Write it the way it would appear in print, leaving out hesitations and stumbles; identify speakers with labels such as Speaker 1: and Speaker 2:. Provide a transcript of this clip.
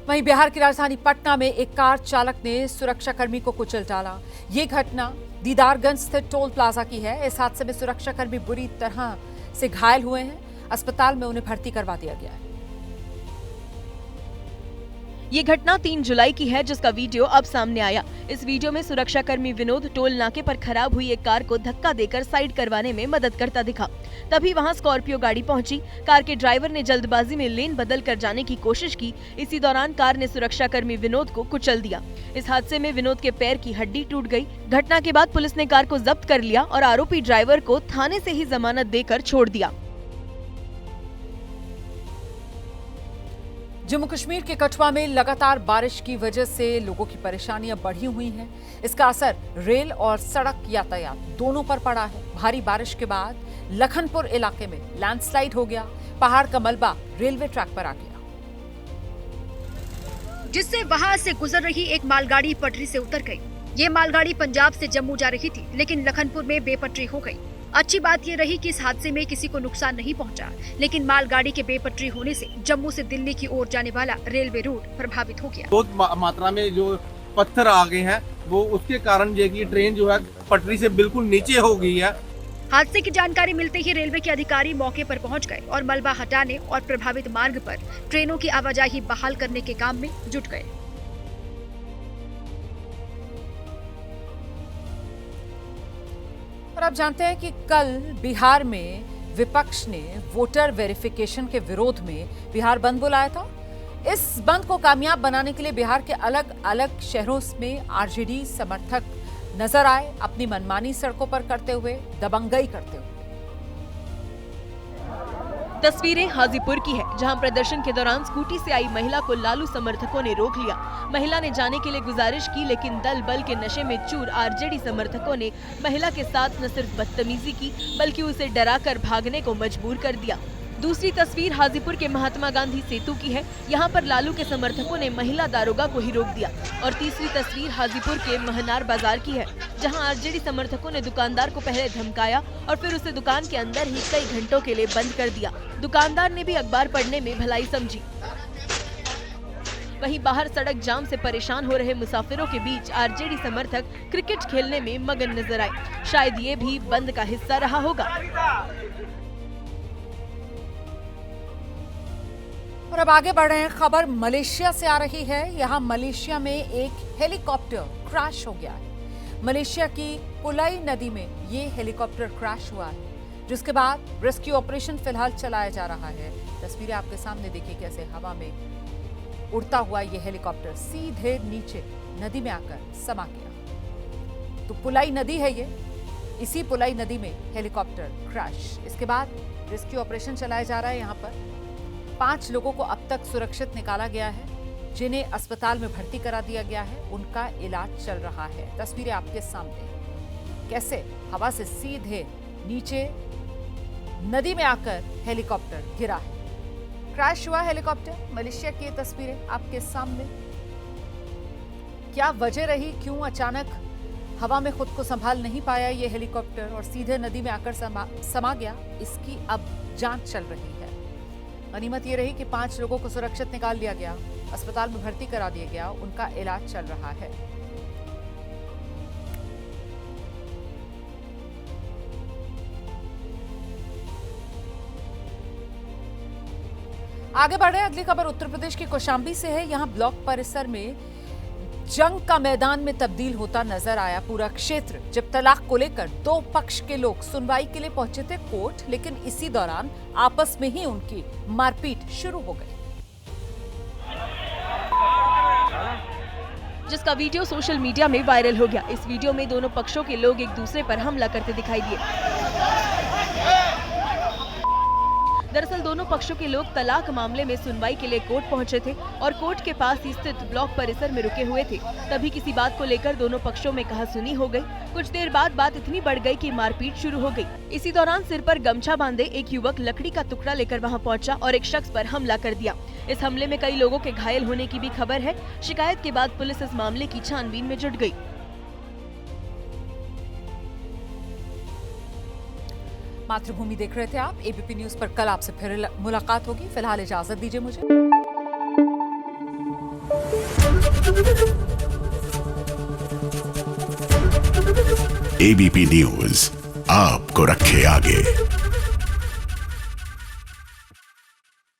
Speaker 1: वहीं बिहार की राजधानी पटना में एक कार चालक ने सुरक्षाकर्मी को कुचल डाला। ये घटना दीदारगंज स्थित टोल प्लाजा की है। इस हादसे में सुरक्षाकर्मी बुरी तरह से घायल हुए हैं। अस्पताल में उन्हें भर्ती करवा दिया गया है।
Speaker 2: ये घटना 3 जुलाई की है, जिसका वीडियो अब सामने आया। इस वीडियो में सुरक्षाकर्मी विनोद टोल नाके पर खराब हुई एक कार को धक्का देकर साइड करवाने में मदद करता दिखा। तभी वहां स्कॉर्पियो गाड़ी पहुंची। कार के ड्राइवर ने जल्दबाजी में लेन बदल कर जाने की कोशिश की। इसी दौरान कार ने सुरक्षाकर्मी विनोद को कुचल दिया। इस हादसे में विनोद के पैर की हड्डी टूट गई। घटना के बाद पुलिस ने कार को जब्त कर लिया और आरोपी ड्राइवर को थाने से ही जमानत देकर छोड़ दिया।
Speaker 1: जम्मू कश्मीर के कठुआ में लगातार बारिश की वजह से लोगों की परेशानियां बढ़ी हुई हैं। इसका असर रेल और सड़क यातायात दोनों पर पड़ा है। भारी बारिश के बाद लखनपुर इलाके में लैंडस्लाइड हो गया। पहाड़ का मलबा रेलवे ट्रैक पर आ गया,
Speaker 3: जिससे वहां से गुजर रही एक मालगाड़ी पटरी से उतर गई। ये मालगाड़ी पंजाब से जम्मू जा रही थी, लेकिन लखनपुर में बेपटरी हो गई। अच्छी बात ये रही कि इस हादसे में किसी को नुकसान नहीं पहुंचा, लेकिन मालगाड़ी के बेपटरी होने से जम्मू से दिल्ली की ओर जाने वाला रेलवे रूट प्रभावित हो गया।
Speaker 4: बहुत मात्रा में जो पत्थर आ गए हैं, वो उसके कारण ये कि ट्रेन जो है पटरी से बिल्कुल नीचे हो गई है।
Speaker 3: हादसे की जानकारी मिलते ही रेलवे के अधिकारी मौके पर पहुंच गए और मलबा हटाने और प्रभावित मार्ग पर ट्रेनों की आवाजाही बहाल करने के काम में जुट गए।
Speaker 1: और अब जानते हैं कि कल बिहार में विपक्ष ने वोटर वेरिफिकेशन के विरोध में बिहार बंद बुलाया था। इस बंद को कामयाब बनाने के लिए बिहार के अलग अलग शहरों में आरजेडी समर्थक नजर आए, अपनी मनमानी सड़कों पर करते हुए, दबंगई करते हुए।
Speaker 2: तस्वीरें हाजीपुर की है, जहां प्रदर्शन के दौरान स्कूटी से आई महिला को लालू समर्थकों ने रोक लिया। महिला ने जाने के लिए गुजारिश की, लेकिन दल बल के नशे में चूर आरजेडी समर्थकों ने महिला के साथ न सिर्फ बदतमीजी की, बल्कि उसे डराकर भागने को मजबूर कर दिया। दूसरी तस्वीर हाजीपुर के महात्मा गांधी सेतु की है। यहाँ पर लालू के समर्थकों ने महिला दारोगा को ही रोक दिया। और तीसरी तस्वीर हाजीपुर के महनार बाजार की है, जहाँ आरजेडी समर्थकों ने दुकानदार को पहले धमकाया और फिर उसे दुकान के अंदर ही कई घंटों के लिए बंद कर दिया। दुकानदार ने भी अखबार पढ़ने में भलाई समझी। वहीं बाहर सड़क जाम से परेशान हो रहे मुसाफिरों के बीच आरजेडी समर्थक क्रिकेट खेलने में मगन नजर आए। शायद ये भी बंद का हिस्सा रहा होगा।
Speaker 1: और अब आगे बढ़ रहे हैं। खबर मलेशिया से आ रही है। यहाँ मलेशिया में एक हेलीकॉप्टर क्रैश हो गया है। मलेशिया की पुलाई नदी में ये हेलीकॉप्टर क्रैश हुआ है, जिसके बाद रेस्क्यू ऑपरेशन फिलहाल चलाया जा रहा है। तस्वीरें आपके सामने देखिए, कैसे हवा में उड़ता हुआ ये हेलीकॉप्टर सीधे नीचे नदी में आकर समा गया। तो पुलाई नदी है ये, इसी पुलाई नदी में हेलीकॉप्टर क्रैश। इसके बाद रेस्क्यू ऑपरेशन चलाया जा रहा है। यहाँ पर 5 लोगों को अब तक सुरक्षित निकाला गया है, जिन्हें अस्पताल में भर्ती करा दिया गया है। उनका इलाज चल रहा है। तस्वीरें आपके सामने, कैसे हवा से सीधे नीचे नदी में आकर हेलीकॉप्टर गिरा है। क्रैश हुआ हेलीकॉप्टर। मलेशिया की तस्वीरें आपके सामने। क्या वजह रही, क्यों अचानक हवा में खुद को संभाल नहीं पाया ये हेलीकॉप्टर और सीधे नदी में आकर समा गया, इसकी अब जांच चल रही है। गनीमत ये रही कि 5 लोगों को सुरक्षित निकाल लिया गया, अस्पताल में भर्ती करा दिया गया, उनका इलाज चल रहा है। आगे बढ़ रहे हैं। अगली खबर उत्तर प्रदेश के कौशाम्बी से है। यहां ब्लॉक परिसर में जंग का मैदान में तब्दील होता नजर आया पूरा क्षेत्र, जब तलाक को लेकर 2 पक्ष के लोग सुनवाई के लिए पहुंचे थे कोर्ट, लेकिन इसी दौरान आपस में ही उनकी मारपीट शुरू हो गई,
Speaker 2: जिसका वीडियो सोशल मीडिया में वायरल हो गया। इस वीडियो में दोनों पक्षों के लोग एक दूसरे पर हमला करते दिखाई दिए। दरअसल दोनों पक्षों के लोग तलाक मामले में सुनवाई के लिए कोर्ट पहुंचे थे और कोर्ट के पास ही स्थित ब्लॉक परिसर में रुके हुए थे। तभी किसी बात को लेकर दोनों पक्षों में कहासुनी हो गई। कुछ देर बाद बात इतनी बढ़ गई कि मारपीट शुरू हो गई। इसी दौरान सिर पर गमछा बांधे एक युवक लकड़ी का टुकड़ा लेकर वहां पहुंचा और एक शख्स पर हमला कर दिया। इस हमले में कई लोगों के घायल होने की भी खबर है। शिकायत के बाद पुलिस इस मामले की छानबीन में जुट गई।
Speaker 1: मातृभूमि देख रहे थे आप। एबीपी न्यूज पर कल आपसे फिर मुलाकात होगी। फिलहाल इजाजत दीजिए मुझे।
Speaker 5: एबीपी न्यूज आपको रखे आगे।